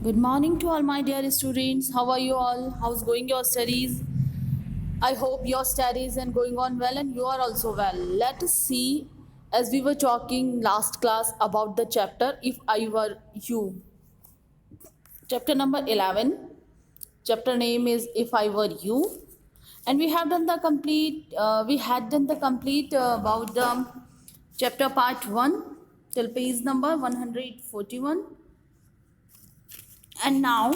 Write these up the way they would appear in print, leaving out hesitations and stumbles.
Good morning to all my dear students. How are you all? How's going your studies? I hope your studies and going on well and you are also well. Let us see, as we were talking last class about the chapter If I Were You. Chapter number 11. Chapter name is If I Were You. And we have done the complete, we had done the complete about the chapter part 1 till page number 141. And now,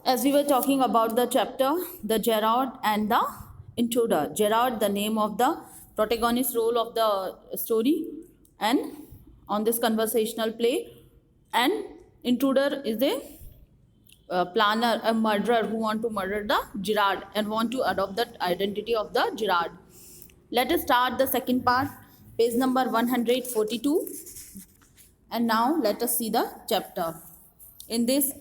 as we were talking about the chapter, the Gerard and the intruder. Gerard, the name of the protagonist role of the story, and on this conversational play, and intruder is a planner, a murderer who want to murder the Gerard and want to adopt the identity of the Gerard. Let us start the second part, page number 142, and now let us see the chapter. In this,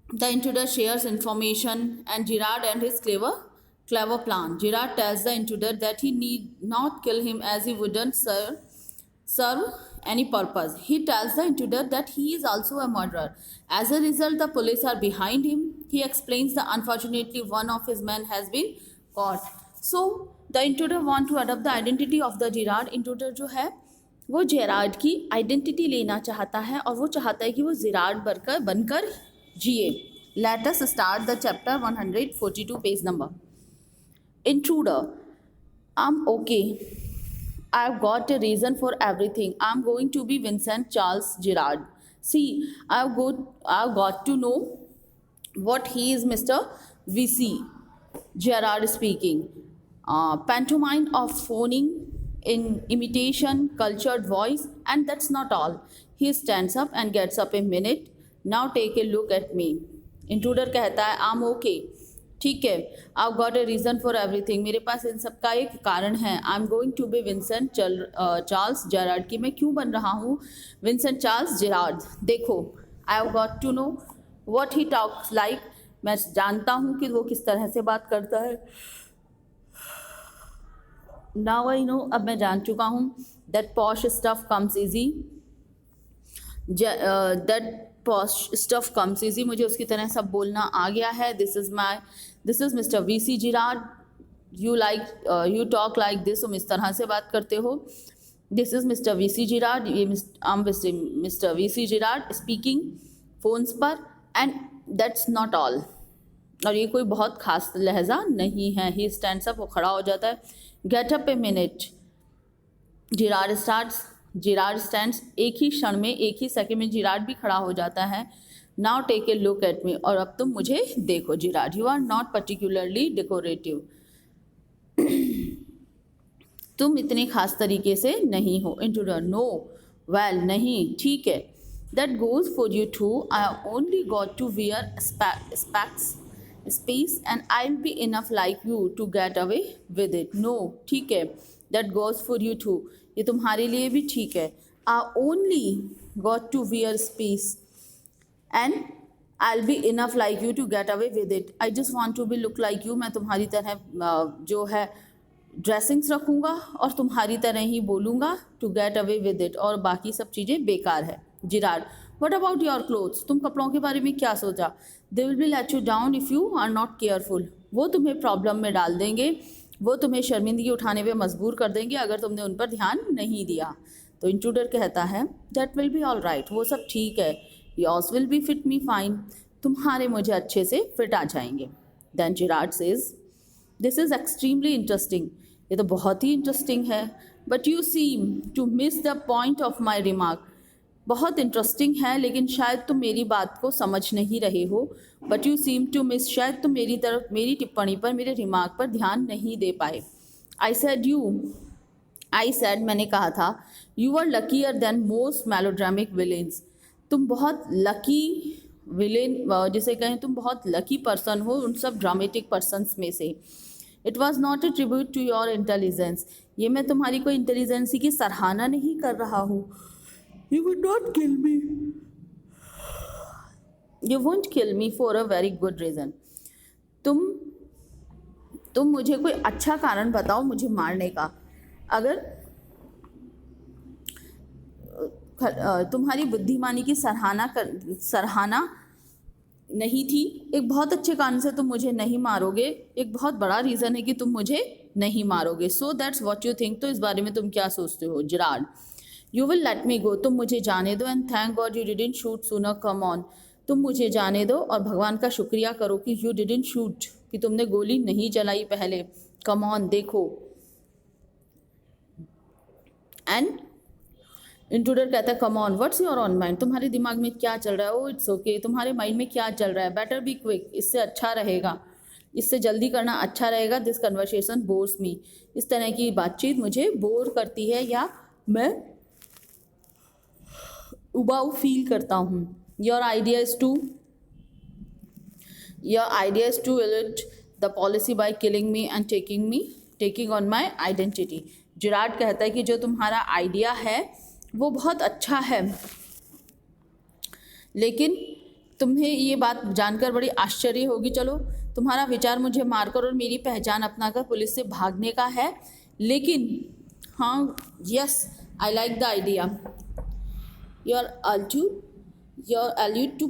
the intruder shares information and Gerard and his clever plan. Gerard tells the intruder that he need not kill him as he wouldn't serve any purpose. He tells the intruder that he is also a murderer. As a result, the police are behind him. He explains that unfortunately one of his men has been caught. So the intruder want to adopt the identity of the Gerard. Intruder जो है वो Gerrard की identity लेना चाहता है और वो चाहता है कि वो जेरार्ड बनकर जिए. Let us start the chapter 142 page number. Intruder. I'm okay. I've got a reason for everything. I'm going to be Vincent Charles Gerard. See, I've got to know what he is, Mr. VC. Gerard speaking. Pantomime of phoning in imitation, cultured voice, and that's not all. He stands up and gets up a minute. Now take a look at me. Intruder कहता है um okay, ठीक है, I got a reason for everything, मेरे पास इन सब का एक कारण है. I am going to be Vincent Charles Gerard, की मैं क्यों बन रहा हूँ विंसेंट चार्ल्स जेरार्ड. देखो, I have got to know what he talks like, मैं जानता हूँ कि वो किस तरह से बात करता है. नाउ आई नो, अब मैं जान चुका हूँ. That posh stuff comes easy, that posh stuff comes easy, मुझे उसकी तरह सब बोलना आ गया है. This is mister V C Gerard, you talk like this, तुम इस तरह से बात करते हो. This is mister V C Gerard, ये mister V C Gerard speaking phones पर. एंड दैट्स नॉट ऑल, और ये कोई बहुत खास लहजा नहीं है. ही स्टैंड्स अप, वो खड़ा हो जाता है. Get up a minute, Gerard starts, Gerard stands, एक ही क्षण में, एक ही सेकंड में जिराड भी खड़ा हो जाता है. Now take a look at me, और अब तुम मुझे देखो Girard. You are not particularly decorative, तुम इतने खास तरीके से नहीं हो. इंट्रूडर. नो, वेल, नहीं, ठीक है. That goes for you too, I only got to wear specs specs and I will be enough like you to get away with it. No, ठीक है. That goes for you too, ये तुम्हारे लिए भी ठीक है. I only got to wear specs and I will be enough like you to get away with it. I just want to be look like you, मैं तुम्हारी तरह जो है ड्रेसिंग्स रखूँगा और तुम्हारी तरह ही बोलूँगा. To get away with it, और बाकी सब चीज़ें बेकार है. Girard. What about your clothes, तुम कपड़ों के बारे में क्या सोचा. They will be let you down if you are not careful, वो तुम्हें प्रॉब्लम में डाल देंगे, वो तुम्हें शर्मिंदगी उठाने पे मजबूर कर देंगे अगर तुमने उन पर ध्यान नहीं दिया. तो इंट्रूडर कहता है that will be all right, वो सब ठीक है. Yours will be fit me fine, तुम्हारे मुझे अच्छे से फिट आ जाएंगे. Then Girard says this is extremely interesting, ये तो बहुत ही इंटरेस्टिंग है. But you seem to miss the point of my remark, बहुत इंटरेस्टिंग है लेकिन शायद तुम मेरी बात को समझ नहीं रहे हो. But you seem to miss, शायद तुम मेरी टिप्पणी पर, मेरे रिमार्क पर ध्यान नहीं दे पाए. आई सेड, मैंने कहा था. You are luckier than most melodramatic villains, तुम बहुत लकी विलेन, जिसे कहें तुम बहुत लकी पर्सन हो उन सब ड्रामेटिक पर्सनस में से. It was not a tribute to your intelligence, ये मैं तुम्हारी कोई इंटेलिजेंसी की सराहना नहीं कर रहा हूँ. You would not kill me. You won't kill me for a very good reason. तुम मुझे कोई अच्छा कारण बताओ मुझे मारने का. अगर तुम्हारी बुद्धिमानी की सराहना नहीं थी। एक बहुत अच्छे कारण से तुम मुझे नहीं मारोगे, एक बहुत बड़ा रीज़न है कि तुम मुझे नहीं मारोगे। So that's what you think, तो इस बारे में तुम क्या सोचते हो। Gerard, you will let me go, तुम मुझे जाने दो। And thank God you didn't shoot sooner, come on, तुम मुझे जाने दो और भगवान का शुक्रिया करो कि यू डिडंट शूट, कि तुमने गोली नहीं चलाई पहले। कम ऑन, देखो। एंड इंट्रूडर कहता है come on, what's your on mind, तुम्हारे दिमाग में क्या चल रहा है। ओ इट्स ओके, तुम्हारे माइंड में क्या चल रहा है। बेटर बी क्विक, इससे अच्छा रहेगा, इससे जल्दी करना अच्छा रहेगा। दिस कन्वर्सेशन बोर्स मी, इस तरह की बातचीत मुझे बोर करती है या मैं उबाऊ फील करता हूँ। Your idea is to elude the policy by killing me and taking on my identity. Girard कहता है कि जो तुम्हारा आइडिया है वो बहुत अच्छा है, लेकिन तुम्हें ये बात जानकर बड़ी आश्चर्य होगी। चलो, तुम्हारा विचार मुझे मारकर और मेरी पहचान अपनाकर पुलिस से भागने का है, लेकिन हाँ, yes, I like the idea. Your allude to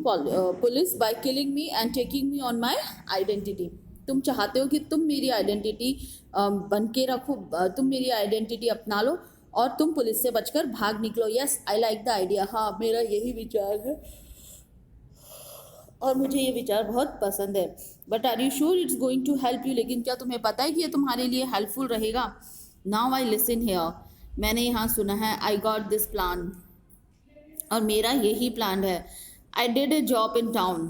police bye killing me and taking me on my identity. तुम चाहते हो कि तुम मेरी आइडेंटिटी बन के रखो, तुम मेरी आइडेंटिटी अपना लो और तुम पुलिस से बचकर भाग निकलो। Yes, I like the idea, हाँ, मेरा यही विचार है और मुझे ये विचार बहुत पसंद है। But are you sure it's going to help you, लेकिन क्या तुम्हें पता है कि ये तुम्हारे लिए हेल्पफुल रहेगा। नाउ आई लिसन हियर, मैंने यहाँ सुना है। आई गॉट दिस प्लान, और मेरा यही प्लान है। I did a job in town,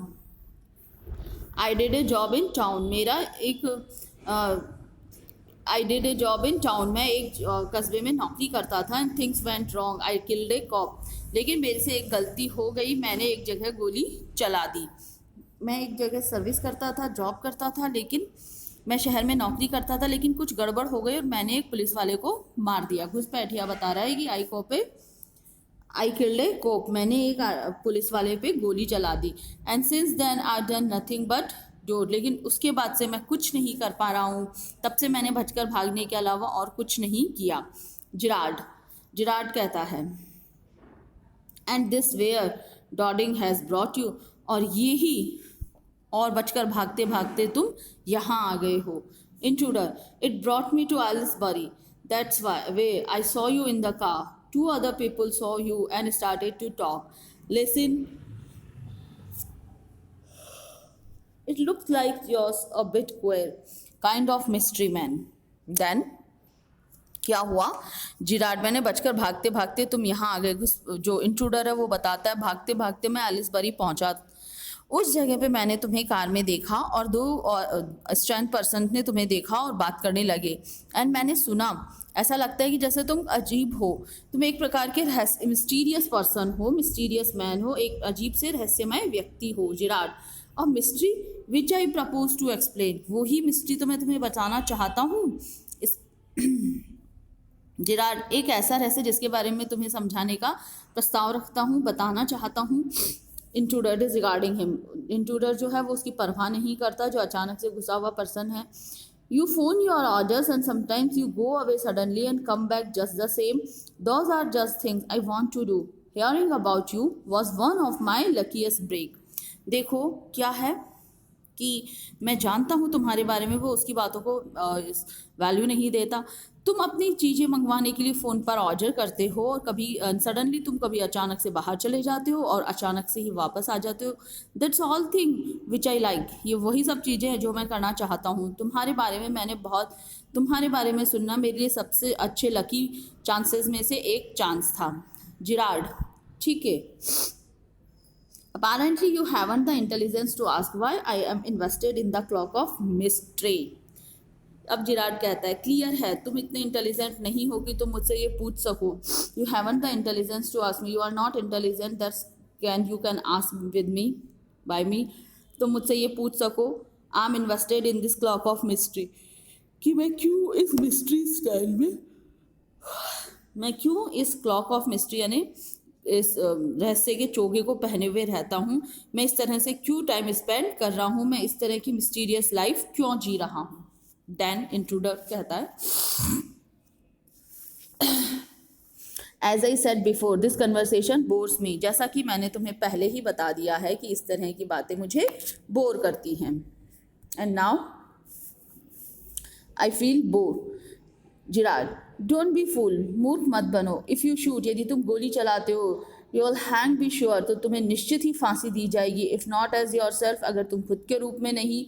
मेरा एक I did a job in town, मैं एक कस्बे में नौकरी करता था। And things went wrong, I killed a cop, लेकिन मेरे से एक गलती हो गई, मैंने एक जगह गोली चला दी। मैं एक जगह सर्विस करता था, जॉब करता था, लेकिन मैं शहर में नौकरी करता था, लेकिन कुछ गड़बड़ हो गई और मैंने एक पुलिस वाले को मार दिया। घुसपैठिया बता रहा है कि आई किल्ड ए कोप, मैंने एक पुलिस वाले पे गोली चला दी। And since then I done nothing but door, लेकिन उसके बाद से मैं कुछ नहीं कर पा रहा हूँ। तब से मैंने बचकर भागने के अलावा और कुछ नहीं किया। जिराड कहता है and this where dodging has brought you, और यही और बचकर भागते भागते तुम यहाँ आ गए हो। Intruder, it brought me to Aylesbury, that's way I saw you in the car, 2 other people saw you and started to talk. Listen, it looks like you're a bit queer, kind of mystery man. Then क्या हुआ। Gerard, मैंने बचकर भागते भागते तुम यहाँ आ गए। जो इंट्रूडर है वो बताता है, भागते भागते मैं एलिसबरी पहुँचा। उस जगह पे मैंने तुम्हें कार में देखा और 2 स्ट्रेंथ पर्सन ने तुम्हें देखा और बात करने लगे। एंड मैंने सुना, ऐसा लगता है कि जैसे तुम अजीब हो, तुम एक प्रकार के मिस्टीरियस पर्सन हो, मिस्टीरियस मैन हो, एक अजीब से रहस्यमय व्यक्ति हो। जिराड, और mystery which I propose to explain, वही मिस्ट्री तो मैं तुम्हें बताना चाहता हूँ। इस जिराड, एक ऐसा रहस्य जिसके बारे में तुम्हें समझाने का प्रस्ताव रखता हूँ, बताना चाहता हूँ। इंट्रूडर डिसरिगार्डिंग हिम, इंट्रूडर जो है वो उसकी परवाह नहीं करता, जो अचानक से घुसा हुआ पर्सन है। You phone your orders and sometimes you go away suddenly and come back just the same. Those are just things I want to do. Hearing about you was one of my luckiest break. देखो क्या है कि मैं जानता हूँ तुम्हारे बारे में, वो उसकी बातों को वैल्यू नहीं देता। तुम अपनी चीज़ें मंगवाने के लिए फ़ोन पर ऑर्डर करते हो और कभी सडनली तुम कभी अचानक से बाहर चले जाते हो और अचानक से ही वापस आ जाते हो। That's all thing which I like, ये वही सब चीज़ें हैं जो मैं करना चाहता हूँ। तुम्हारे बारे में सुनना मेरे लिए सबसे अच्छे लकी चांसेस में से एक चांस था। जिराड, ठीक है। Apparently you haven't the intelligence to ask why I am invested in the clock of mystery. अब जिराड कहता है, क्लियर है तुम इतने इंटेलिजेंट नहीं हो कि तुम मुझसे ये पूछ सको। You haven't the intelligence to ask me, you are not intelligent that's you can ask with me by me, तुम मुझसे ये पूछ सको। I am invested in this cloak of mystery, कि मैं क्यों इस मिस्ट्री स्टाइल में, मैं क्यों इस क्लॉक ऑफ मिस्ट्री यानी इस रहस्य के चोगे को पहने हुए रहता हूँ, मैं इस तरह से क्यों टाइम स्पेंड कर रहा हूँ, मैं इस तरह की मिस्टीरियस लाइफ क्यों जी रहा हूँ। देन इंट्रूडर कहता है, as I said before this conversation bores me, जैसा कि मैंने तुम्हें पहले ही बता दिया है कि इस तरह की बातें मुझे बोर करती हैं। And now I feel bore. Gerard, don't be fool, मूर्ख मत बनो। इफ़ यू शूट, यदि तुम गोली चलाते हो, you will hang, be sure, तो तुम्हें निश्चित ही फांसी दी जाएगी। If not as yourself, अगर तुम खुद के रूप में नहीं,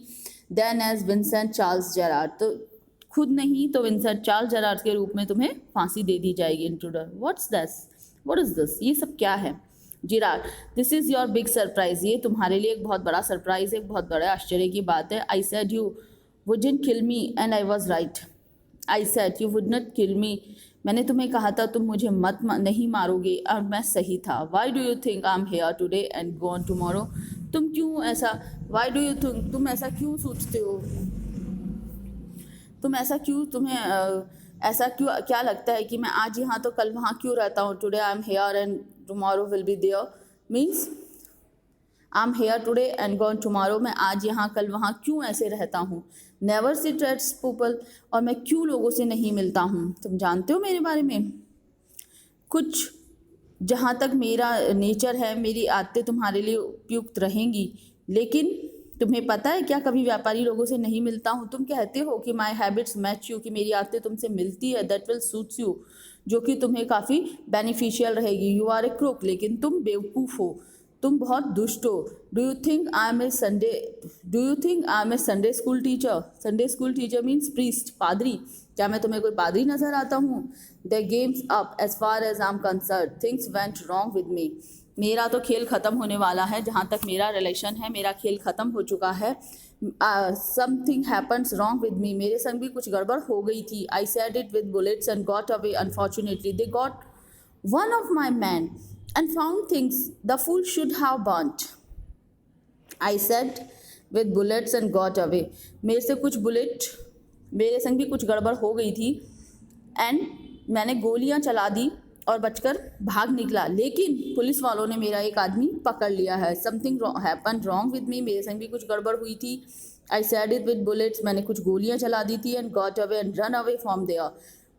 then as Vincent Charles Gerard, तो खुद नहीं तो विंसेंट चार्ल्स जेरार्ड के रूप में तुम्हें फांसी दे दी जाएगी। Intruder, what's this, what is this, ये सब क्या है? Gerard, this is your big surprise, ये तुम्हारे लिए एक बहुत बड़ा सरप्राइज है, एक बहुत बड़ा आश्चर्य की बात है। I said you wouldn't kill me and I was right. I said you would not kill me, मैंने तुम्हें कहा था तुम मुझे नहीं मारोगे, और मैं सही था। Why do you think I am here today and gone tomorrow, तुम क्यों ऐसा, वाई डू यू थिंक, तुम ऐसा क्यों सोचते हो, तुम ऐसा क्यों, तुम्हें ऐसा क्यों, क्या लगता है कि मैं आज यहाँ तो कल वहाँ क्यों रहता हूँ? Today I am here and tomorrow will be there, means I am here today and gone tomorrow, मैं आज यहाँ कल वहाँ क्यों ऐसे रहता हूँ? नेवर सी ट्रेड्स पीपल, और मैं क्यों लोगों से नहीं मिलता हूँ? तुम जानते हो मेरे बारे में कुछ, जहाँ तक मेरा नेचर है, मेरी आदतें तुम्हारे लिए उपयुक्त रहेंगी, लेकिन तुम्हें पता है क्या, कभी व्यापारी लोगों से नहीं मिलता हूँ। तुम कहते हो कि माई हैबिट्स मैच यू, कि मेरी आदतें तुमसे मिलती है, दैट विल सूट्स यू, जो कि तुम्हें काफ़ी बेनिफिशियल रहेगी। यू आर ए क्रूक, लेकिन तुम बेवकूफ़ हो, तुम बहुत दुष्ट हो। Do you think I am a Sunday school teacher, Sunday school teacher means priest, पादरी, क्या मैं तुम्हें कोई पादरी नजर आता हूँ? The game's up as far as I am concern, things went wrong with me, मेरा तो खेल ख़त्म होने वाला है, जहाँ तक मेरा रिलेशन है, मेरा खेल ख़त्म हो चुका है। Something happens wrong with me, मेरे संग भी कुछ गड़बड़ हो गई थी। I said it with bullets and got away, unfortunately they got one of my man and found things the fool should have burnt. I said with bullets and got away, मेरे से कुछ बुलेट, मेरे संग भी कुछ गड़बड़ हो गई थी, एंड मैंने गोलियां चला दी और बचकर भाग निकला, लेकिन पुलिस वालों ने मेरा एक आदमी पकड़ लिया है। Something happen wrong with me, मेरे संग भी कुछ गड़बड़ हुई थी। I said it with bullets, मैंने कुछ गोलियां चला दी थी, and got away and run away from there,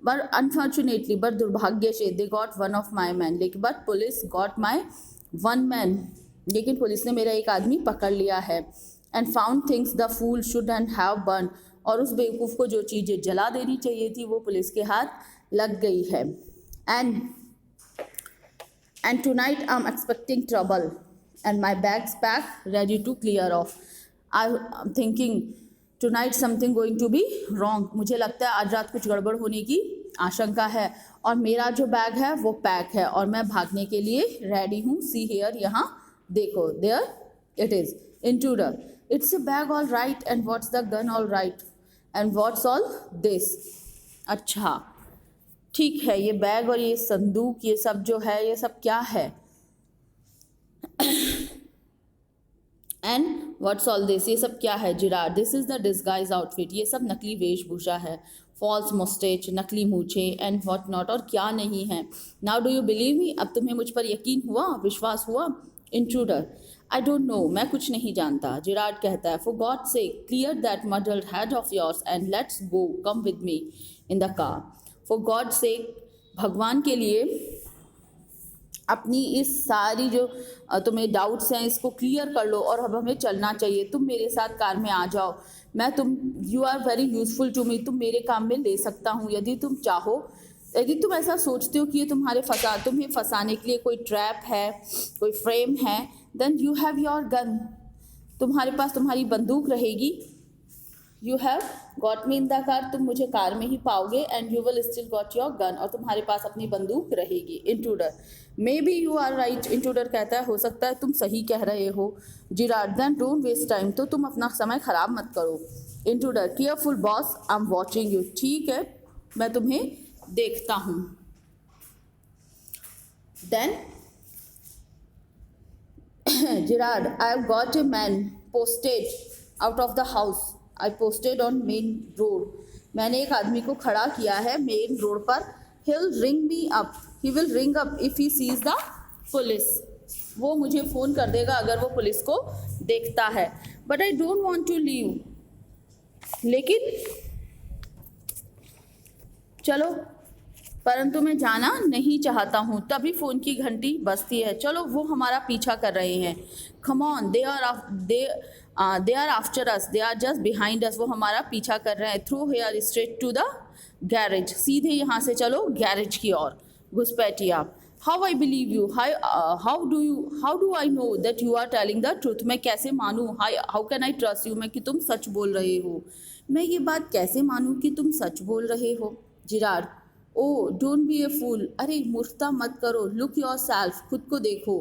but unfortunately, but दुर्भाग्य से, they got one of my man, लेकिन but police got my one man, लेकिन पुलिस ने मेरा एक आदमी पकड़ लिया है। And found things the fool should and have burn, और उस बेवकूफ़ को जो चीज़ें जला देनी चाहिए थी वो पुलिस के हाथ लग गई है। And tonight I'm expecting trouble and my bag's packed ready to clear off. I'm thinking tonight something going to be wrong. मुझे लगता है आज रात कुछ गड़बड़ होने की आशंका है, और मेरा जो बैग है वो पैक है और मैं भागने के लिए रेडी हूँ। See here, यहाँ देखो, there it is. Intruder, it's a bag all right, and what's the gun all right, and what's all this? अच्छा ठीक है, ये बैग और ये संदूक, ये सब जो है, ये सब क्या है? एंड व्हाट्स ऑल दिस, ये सब क्या है? Gerard, this is the disguise outfit, ये सब नकली वेशभूषा है। फॉल्स मुस्टेच, नकली मूछे, एंड व्हाट नॉट, और क्या नहीं है। Now do you believe me, अब तुम्हें मुझ पर यकीन हुआ, विश्वास हुआ? इंट्रूडर, आई डोंट नो, मैं कुछ नहीं जानता। जिराड कहता है, फॉर गॉड से clear that muddled head of yours and let's go, come with me in the car. For God से, भगवान के लिए, अपनी इस सारी जो तुम्हें डाउट्स हैं इसको क्लियर कर लो और अब हमें चलना चाहिए। तुम मेरे साथ कार में आ जाओ, you are very useful to me, तुम मेरे काम में ले सकता हूँ यदि तुम चाहो। यदि तुम ऐसा सोचते हो कि ये तुम्हें फंसाने के लिए कोई ट्रैप है, कोई फ्रेम है, then you have your gun, तुम्हारे पास तुम्हारी बंदूक रहेगी। You have got me in the car, तुम मुझे कार में ही पाओगे, and you will still got your gun, और तुम्हारे पास अपनी बंदूक रहेगी। Intruder, maybe you are right, intruder कहता है, हो सकता है तुम सही कह रहे हो। Girard, then don't waste time, तो तुम अपना समय खराब मत करो। Intruder, careful boss, I am watching you, ठीक है मैं तुम्हें देखता हूँ। Then Girard, I have got a man posted out of the house, I posted on main road, मैंने एक आदमी को खड़ा किया है मेन रोड पर। He will ring up if he sees the police, वो मुझे फ़ोन कर देगा अगर वो पुलिस को देखता है। But I don't want to leave, लेकिन चलो परंतु मैं जाना नहीं चाहता हूँ। तभी फ़ोन की घंटी बजती है। चलो वो हमारा पीछा कर रहे हैं। Come on, they are after us, they are just behind us. वो हमारा पीछा कर रहे हैं। Through here straight to the garage, सीधे यहाँ से चलो गैरेज की ओर, घुसपैठिए आप। How I believe you, how do I know that you are telling the truth. मैं कैसे मानूँ, how can I trust you, मैं कि तुम सच बोल रहे हो। मैं ये बात कैसे मानूँ कि तुम सच बोल रहे हो। जिराड, ओ डोंट बी ए फूल, अरे मूर्खता मत करो। लुक योर सेल्फ, खुद को देखो।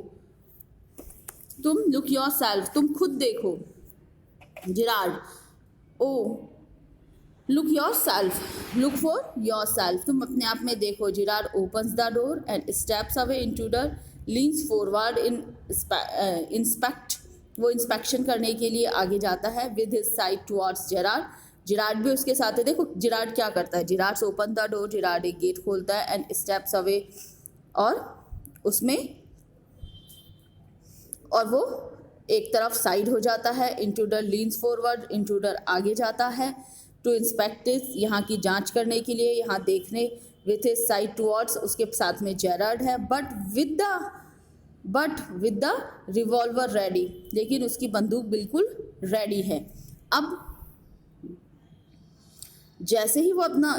तुम लुक योर सेल्फ, तुम खुद देखो। Gerard, oh look your self, look for your self, तुम अपने आप में देखो। Gerard opens the door and steps away intruder leans forward in inspect, वो इंस्पेक्शन करने के लिए आगे जाता है। With his side towards Gerard, Gerard भी उसके साथ है। देखो जिराड क्या करता है, Gerard open the door, Gerard एक गेट खोलता है एंड स्टेप्स अवे, और वो एक तरफ साइड हो जाता है। इंट्रूडर लीन्स फॉरवर्ड, इंट्रूडर आगे जाता है। टू इंस्पेक्ट, यहाँ की जांच करने के लिए, यहाँ देखने। विथ हिज साइड टुवर्ड्स, उसके साथ में जेराड है। But with the revolver ready, लेकिन उसकी बंदूक बिल्कुल रेडी है। अब जैसे ही वो अपना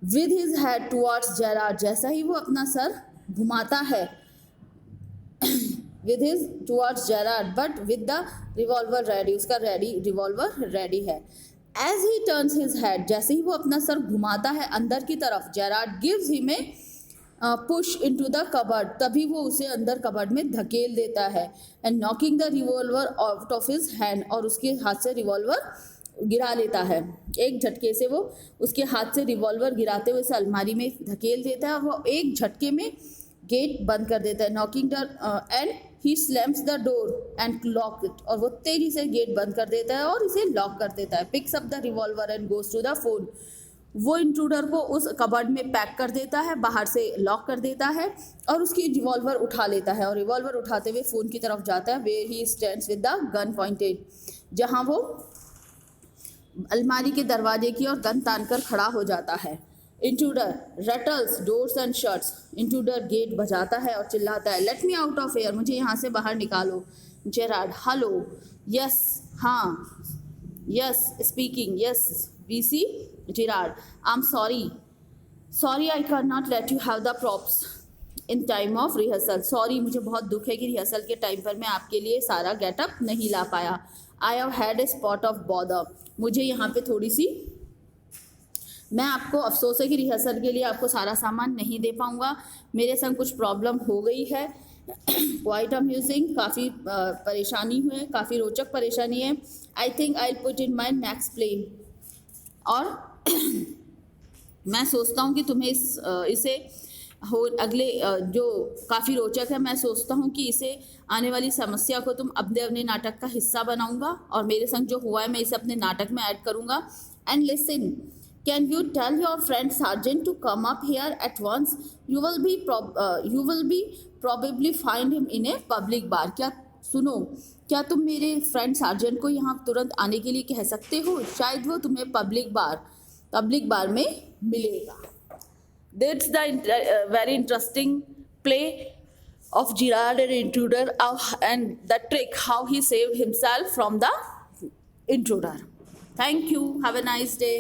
with his head towards Gerard, जैसा ही वो अपना सर घुमाता है with his towards Gerard, but with the revolver ready, उसका रिवॉल्वर रेडी है। As he turns his head, जैसे ही वो अपना सर घुमाता है अंदर की तरफ, Gerrard gives him a push into the cupboard, तभी वो उसे अंदर कबर्ड में धकेल देता है। And knocking the revolver out of his hand, और उसके हाथ से रिवॉल्वर गिरा लेता है। एक झटके से वो उसके हाथ से रिवॉल्वर गिराते हुए उसे अलमारी में धकेल देता है। वो एक झटके में गेट बंद कर देता है। Knocking the and he slams the door and lock it, और वो तेजी से गेट बंद कर देता है और इसे लॉक कर देता है। Picks up the revolver and goes to the phone, वो इंट्रूडर को उस कबर्ड में पैक कर देता है, बाहर से लॉक कर देता है और उसकी रिवॉल्वर उठा लेता है। और रिवॉल्वर उठाते हुए फ़ोन की तरफ जाता है। Where he stands with the gun pointed, जहाँ वो अलमारी के दरवाजे की ओर गन तान कर खड़ा हो जाता है। Intruder rattles doors and shuts, intruder gate बजाता है और चिल्लाता है, let me out of air, मुझे यहाँ से बाहर निकालो। जेराड, हेलो, यस, हाँ, yes, speaking, yes, VC. Gerard, I am sorry I can not let you have the props in time of rehearsal, sorry, मुझे बहुत दुख है कि रिहर्सल के टाइम पर मैं आपके लिए सारा गेटअप नहीं ला पाया। I have had a spot of bother, मुझे यहाँ पे थोड़ी सी, मैं आपको अफसोस है कि रिहर्सल के लिए आपको सारा सामान नहीं दे पाऊँगा, मेरे संग कुछ प्रॉब्लम हो गई है। क्वाइट अम्यूजिंग, काफ़ी परेशानी है, काफ़ी रोचक परेशानी है। I think I put in my next play, और मैं सोचता हूँ कि तुम्हें इसे अगले जो काफ़ी रोचक है, मैं सोचता हूँ कि इसे आने वाली समस्या को तुम अपने नाटक का हिस्सा बनाऊंगा और मेरे संग जो हुआ है मैं इसे अपने नाटक में ऐड करूँगा। And listen, can you tell your friend sergeant to come up here at once, you will be probably find him in a public bar. क्या सुनो, क्या तुम मेरे फ्रेंड सार्जेंट को यहाँ तुरंत आने के लिए कह सकते हो, शायद वो तुम्हें पब्लिक बार में मिलेगा। That's the very interesting play of Gerard and Intruder, and the trick how he saved himself from the intruder. Thank you. Have a nice day.